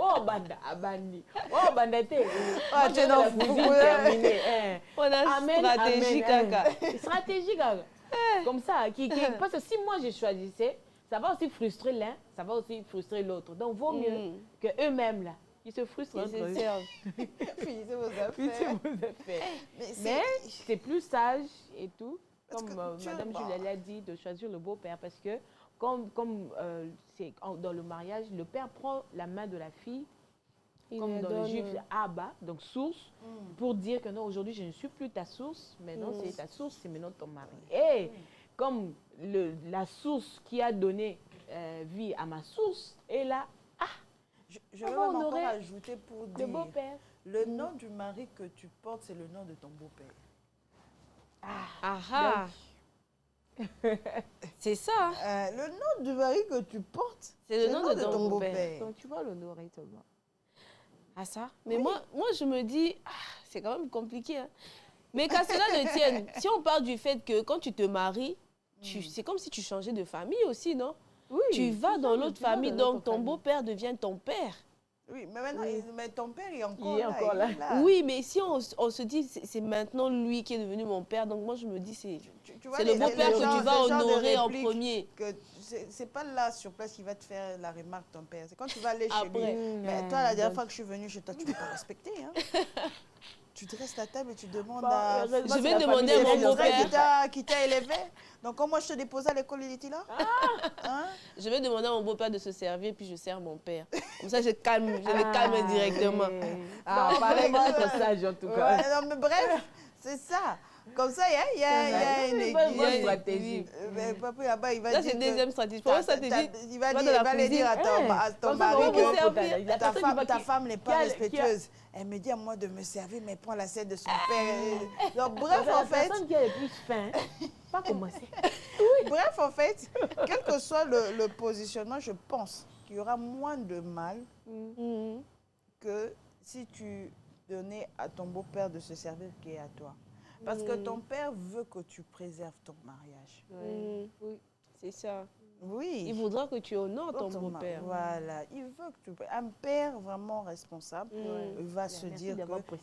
Oh, banda, abandi. Oh, banda, tu es dans la cuisine terminée. On a une stratégie, Kaka. Stratégie, Kaka. Comme ça, parce que si moi je choisissais, ça va aussi frustrer l'un, ça va aussi frustrer l'autre. Donc, vaut mieux qu'eux-mêmes, là, ils se frustrent entre eux. Finissez vos affaires. Mais c'est plus sage et tout, comme Madame Julia l'a dit, de choisir le beau-père. Parce que, comme c'est dans le mariage, le père prend la main de la fille, comme dans le juif, Abba, donc source, pour dire que non, aujourd'hui, je ne suis plus ta source, maintenant, c'est ta source, c'est maintenant ton mari. Et comme la source qui a donné vie à ma source est là, je vais même encore ajouter pour dire, le beau-père. Le nom du mari que tu portes, c'est le nom de ton beau-père. C'est ça. Le nom du mari que tu portes, c'est le nom de ton beau-père. Donc tu vas l'honorer seulement. Ah ça. Mais moi, je me dis, c'est quand même compliqué. Hein. Mais qu'à cela ne tienne, si on parle du fait que quand tu te maries, c'est comme si tu changeais de famille aussi, non? Oui. Tu vas dans l'autre famille, donc ton beau-père devient ton père. Oui, mais maintenant, mais ton père est encore là. Oui, mais si on se dit, c'est maintenant lui qui est devenu mon père, donc moi je me dis, c'est le beau-père que tu vas honorer en premier. C'est pas là sur place qu'il va te faire la remarque, ton père. C'est quand tu vas aller chez lui. Mais toi, la dernière fois que je suis venue chez toi, tu ne peux pas respecter. Hein. Tu te restes à table et tu demandes à... Je vais demander à mon beau-père. Qui t'a élevé. Donc, quand moi je te déposais à l'école, il était là. Je vais demander à mon beau-père de se servir, puis je sers mon père. Comme ça, je le calme directement. Pas être sage en tout cas. Non, mais bref, c'est ça. Comme ça, il y a une stratégie. Papa, là-bas, il va dire... Ça, c'est une deuxième stratégie. Pour stratégie, il va aller dire à ton mari que ta femme n'est pas respectueuse. Elle me dit à moi de me servir, mais prends la scène de son père. Donc, bref, en fait... La personne qui a le plus faim, pas commencer. Bref, en fait, quel que soit le positionnement, je pense qu'il y aura moins de mal que si tu donnais à ton beau-père de se servir qu'à toi. Parce que ton père veut que tu préserves ton mariage. Oui. C'est ça. Oui. Il voudra que tu honores ton beau-père. Voilà. Il veut que tu... Un père vraiment responsable va se dire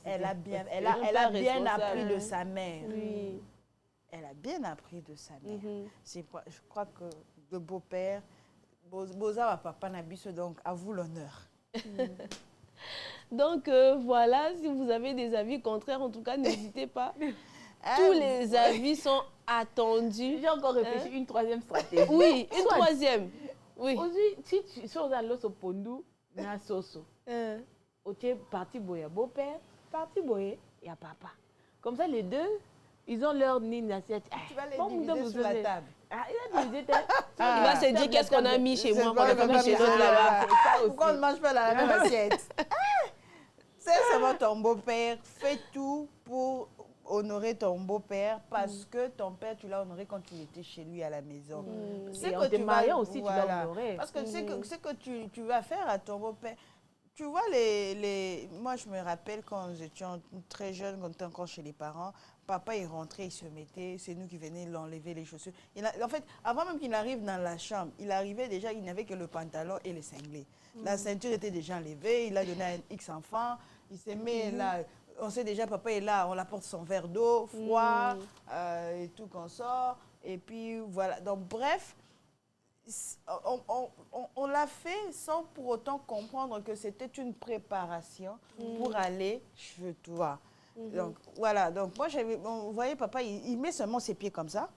qu'elle a bien, elle a bien appris de sa mère. Oui. Elle a bien appris de sa mère. Je crois que le beau-père, Boza va papa Nabiso, donc à vous l'honneur. Donc voilà, si vous avez des avis contraires, en tout cas, n'hésitez pas. Tous les avis sont attendus. J'ai encore réfléchi une troisième stratégie. Oui, une troisième. Oui. Aujourd'hui, si tu sors dans l'os au pondou, na soso. Ok, parti boya beau-père, parti boya, il y a papa. Comme ça, les deux, ils ont leur nid d'assiette. Tu vas les diviser sur la table. Il va se dire qu'est-ce qu'on a mis chez moi, qu'on a pas mis chez l'autre là-bas. Pourquoi on ne mange pas dans la même assiette? C'est seulement ton beau-père. Fais tout pour honorer ton beau-père parce que ton père, tu l'as honoré quand tu étais chez lui à la maison. C'est que tu marié aussi, tu l'as honoré. Parce que c'est que tu vas faire à ton beau-père. Tu vois, moi, je me rappelle quand j'étais très jeune, quand on était encore chez les parents, papa, il rentrait, il se mettait, c'est nous qui venions l'enlever les chaussures. En fait, avant même qu'il arrive dans la chambre, il arrivait déjà, il n'avait que le pantalon et les cinglés. La ceinture était déjà enlevée, il a donné un X enfant, il s'est mis là, on sait déjà, papa est là, on apporte son verre d'eau, froid, et tout qu'on sort. Et puis, voilà. Donc, bref, on l'a fait sans pour autant comprendre que c'était une préparation pour aller chez toi. Donc, voilà. Donc, moi, vous voyez, papa, il met seulement ses pieds comme ça.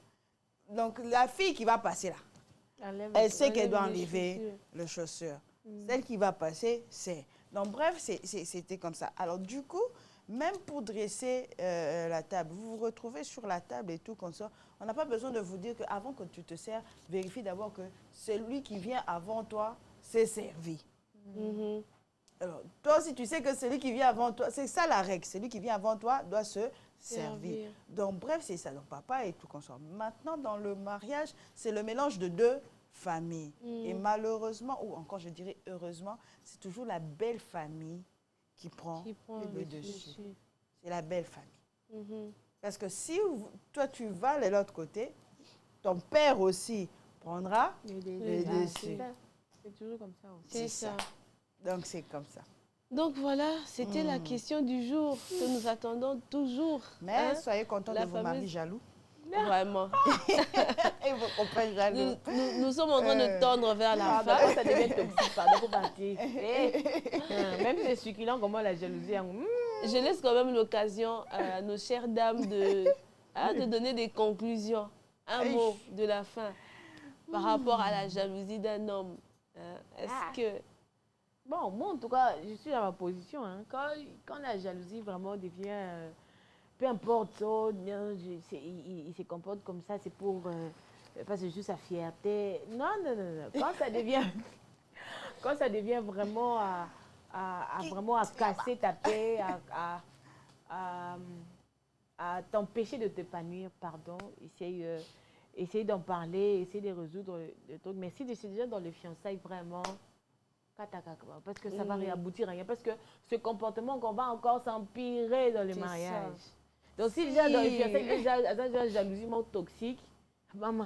Donc, la fille qui va passer là, elle sait qu'elle doit enlever les chaussures. Celle qui va passer, c'est. Donc, bref, c'était comme ça. Alors, du coup, même pour dresser la table, vous vous retrouvez sur la table et tout comme ça. On n'a pas besoin de vous dire qu'avant que tu te sers, vérifie d'abord que celui qui vient avant toi s'est servi. Alors, toi aussi, tu sais que celui qui vient avant toi, c'est ça la règle. Celui qui vient avant toi doit se servir. Donc, bref, c'est ça. Donc, papa et tout comme ça. Maintenant, dans le mariage, c'est le mélange de deux familles. Et malheureusement, ou encore je dirais heureusement, c'est toujours la belle famille qui prend le dessus. C'est la belle famille. Parce que si toi, tu vas de l'autre côté, ton père aussi prendra le dessus. C'est toujours comme ça aussi. C'est ça. Donc, c'est comme ça. Donc, voilà, c'était la question du jour que nous attendons toujours. Mais soyez contents de vos maris jaloux. Vraiment. Et vos copains jaloux. Nous sommes en train de tendre vers la fin. Ça devient toxique, pardon, faut partir. Même les succulents, comment la jalousie. Je laisse quand même l'occasion à nos chères dames de donner des conclusions. Un mot de la fin par rapport à la jalousie d'un homme. Est-ce que... Bon, moi, en tout cas, je suis dans ma position. Hein. Quand la jalousie vraiment devient... peu importe, il se comporte comme ça, c'est pour... parce que c'est juste sa fierté. Non. Quand ça devient vraiment vraiment à casser ta paix, à t'empêcher de t'épanouir, pardon, essayer d'en parler, essayer de résoudre le truc. Mais si c'est déjà dans les fiançailles, vraiment... Parce que ça va réaboutir à rien. Parce que ce comportement qu'on va encore s'empirer dans les mariages. Ça. Donc si déjà dans les fiançailles, déjà la jalousie toxique, maman.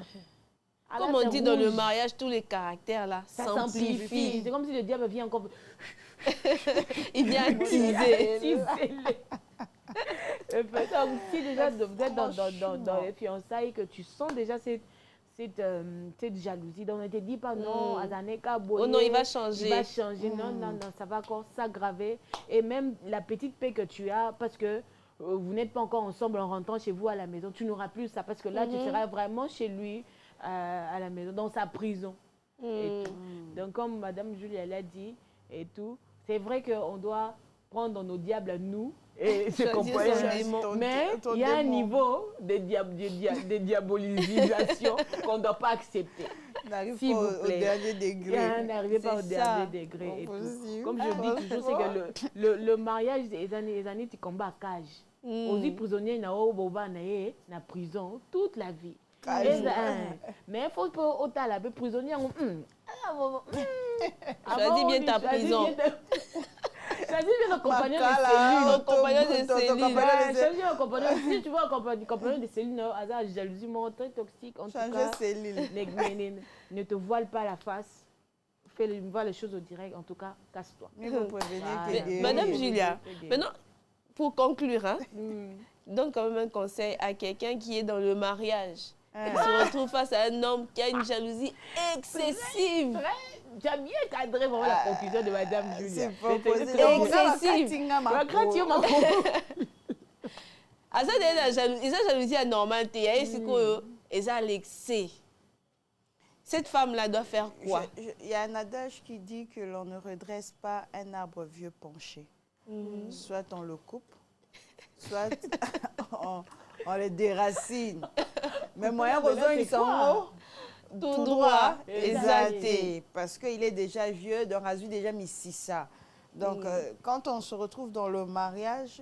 Comme on dit dans le mariage, tous les caractères là s'amplifient. C'est comme si le diable vient encore... Il vient teaser. Donc si déjà vous êtes dans les fiançailles, que tu sens déjà cette jalousie. Donc, on ne te dit pas non, oh non, il va changer. Il va changer. Non, ça va encore s'aggraver. Et même la petite paix que tu as, parce que vous n'êtes pas encore ensemble en rentrant chez vous à la maison, tu n'auras plus ça. Parce que là, tu seras vraiment chez lui à la maison, dans sa prison. Et tout. Donc, comme Madame Julie l'a dit, et tout, c'est vrai qu'on doit prendre nos diables à nous et se comporter. Mais il y a un niveau de diabolisation qu'on ne doit pas accepter. N'arrive pas au dernier degré. N'arrivez pas au dernier degré. Et tout. Comme je dis toujours, c'est que le mariage, les années, tu combats à cage. Aussi prisonnier, na prison toute la vie. Mais il faut pas autant la prisonnier. Choisis bien ta prison. Ça dit le compagnon de cellule. Si tu vois un compagnon de cellule, hasard, jalousie, très toxique, en tout cas. Ne te voile pas la face. Vois les choses au direct, en tout cas, casse-toi. Madame Julia, maintenant, pour conclure, hein, donne quand même un conseil à quelqu'un qui est dans le mariage. Il se retrouve face à un homme qui a une jalousie excessive. Tu as bien cadré vraiment la conclusion de Madame Julia. Excessive. La jalousie anormale, et ça l'excès. Cette femme-là doit faire quoi? Il y a un adage qui dit que l'on ne redresse pas un arbre vieux penché. Soit on le coupe, soit on le déracine. Mais moyen raison, ils sont tout droit, exalté. Parce qu'il est déjà vieux, donc a déjà mis ça. Donc, quand on se retrouve dans le mariage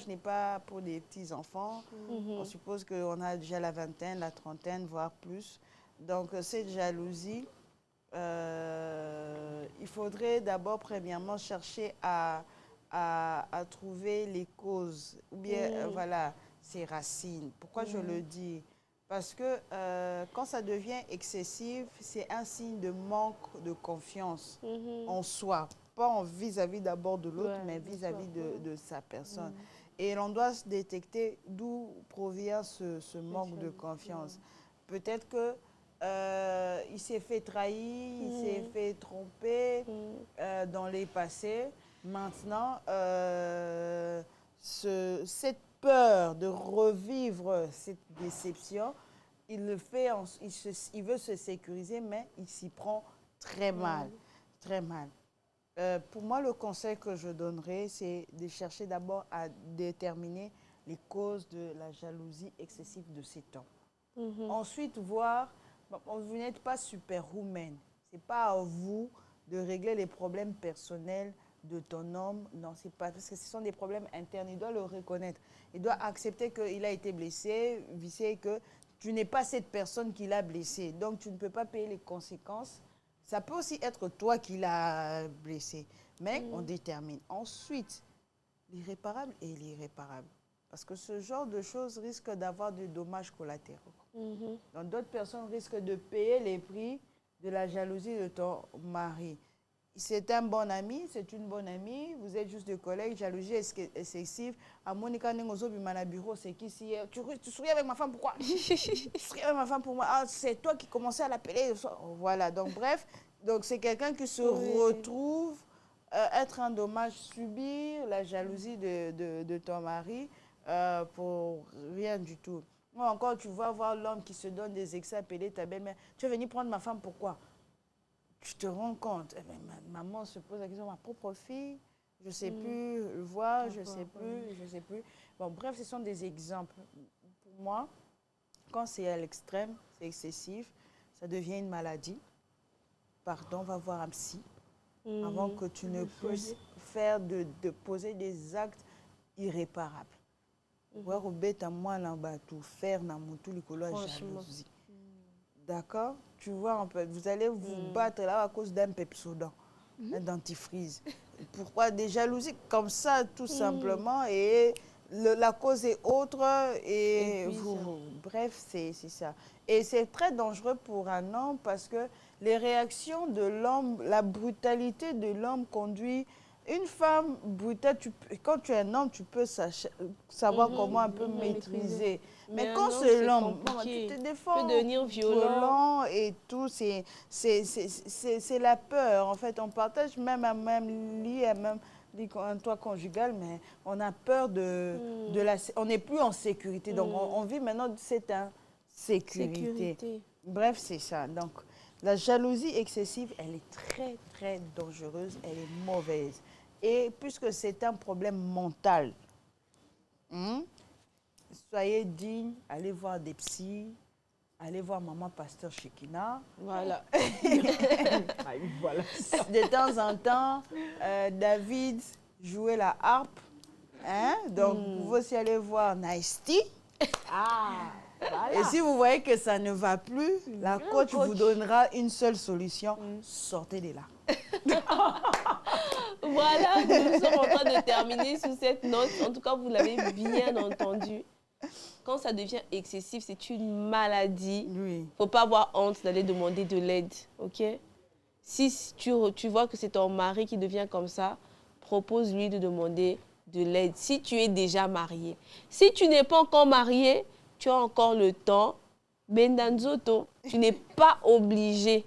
n'est pas pour des petits-enfants. On suppose qu'on a déjà la vingtaine, la trentaine, voire plus. Donc, cette jalousie, il faudrait d'abord, premièrement, chercher à trouver les causes, ou bien, voilà, ses racines. Pourquoi je le dis? Parce que quand ça devient excessif, c'est un signe de manque de confiance en soi. Pas vis-à-vis d'abord de l'autre, mais vis-à-vis de sa personne. Et l'on doit se détecter d'où provient ce manque de confiance. Peut-être que il s'est fait trahir, il s'est fait tromper dans les passés. Maintenant, cette peur de revivre cette déception, il le fait, il veut se sécuriser, mais il s'y prend très mal, très mal. Pour moi, le conseil que je donnerais, c'est de chercher d'abord à déterminer les causes de la jalousie excessive de cet homme. Ensuite, voir, vous n'êtes pas superwoman. Ce n'est pas à vous de régler les problèmes personnels de ton homme. Non, c'est pas, parce que ce sont des problèmes internes. Il doit le reconnaître. Il doit accepter qu'il a été blessé, vissé, que tu n'es pas cette personne qui l'a blessé. Donc, tu ne peux pas payer les conséquences. Ça peut aussi être toi qui l'as blessé. Mais on détermine. Ensuite, l'irréparable et l'irréparable. Parce que ce genre de choses risque d'avoir des dommages collatéraux. Donc, d'autres personnes risquent de payer les prix de la jalousie de ton mari. C'est un bon ami, c'est une bonne amie, vous êtes juste des collègues, jalousie excessive. À Monica Nengozo, bureau, c'est qui si tu souris avec ma femme, pourquoi? Tu souris avec ma femme pour moi. Ah, c'est toi qui commençais à l'appeler. Voilà, donc bref, c'est quelqu'un qui se retrouve être un dommage, subir la jalousie de ton mari pour rien du tout. Moi, encore, tu vas voir l'homme qui se donne des excès, appeler ta belle-mère. Tu es venu prendre ma femme, pourquoi? Tu te rends compte, maman se pose la question, ma propre fille, je ne sais plus le voir, je ne sais plus. Bon, bref, ce sont des exemples. Pour moi, quand c'est à l'extrême, c'est excessif, ça devient une maladie. Pardon, va voir un psy, avant que tu ne puisses faire de poser des actes irréparables. D'accord? Tu vois, vous allez vous battre là à cause d'un Pepsodent, un dentifrice. Pourquoi? Des jalousies comme ça, tout simplement. Et la cause est autre. Et bref, c'est ça. Et c'est très dangereux pour un homme parce que les réactions de l'homme, la brutalité de l'homme conduit... Une femme brutale, quand tu es un homme, tu peux savoir comment un peu maîtriser. Mais quand c'est l'homme, tu te défends, peut devenir violent et tout, c'est la peur. En fait, on partage même un même lit, un toit conjugal, mais on a peur on n'est plus en sécurité. Donc, on vit maintenant cette insécurité. Bref, c'est ça. Donc, la jalousie excessive, elle est très, très dangereuse, elle est mauvaise. Et puisque c'est un problème mental, soyez dignes, allez voir des psys, allez voir maman pasteur Shekina. Voilà. Voilà. De temps en temps, David jouait la harpe. Donc, vous pouvez aussi aller voir Naïsti. Voilà. Et si vous voyez que ça ne va plus, la coach vous donnera une seule solution. Sortez de là. Voilà, nous sommes en train de terminer sous cette note. En tout cas, vous l'avez bien entendu. Quand ça devient excessif, c'est une maladie. Il ne faut pas avoir honte d'aller demander de l'aide, ok? Si tu vois que c'est ton mari qui devient comme ça, propose-lui de demander de l'aide si tu es déjà marié. Si tu n'es pas encore marié, tu as encore le temps. Bendanzoto, tu n'es pas obligé.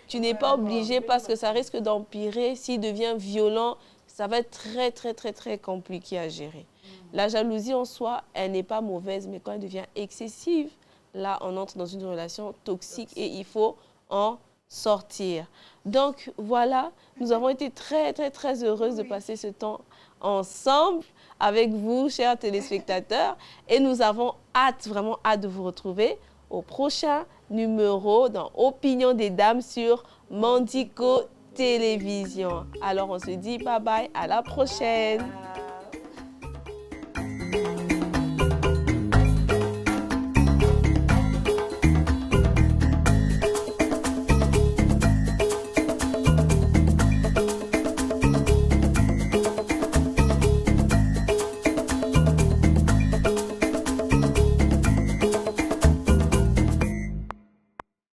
Tu n'es pas obligé parce que ça risque d'empirer. S'il devient violent, ça va être très, très, très, très compliqué à gérer. La jalousie en soi, elle n'est pas mauvaise, mais quand elle devient excessive, là, on entre dans une relation toxique et il faut en sortir. Donc, voilà, nous avons été très, très, très heureuses de passer ce temps ensemble avec vous, chers téléspectateurs. Et nous avons hâte, vraiment hâte de vous retrouver au prochain numéro dans Opinion des dames sur Mandico Télévision. Alors, on se dit bye bye, à la prochaine.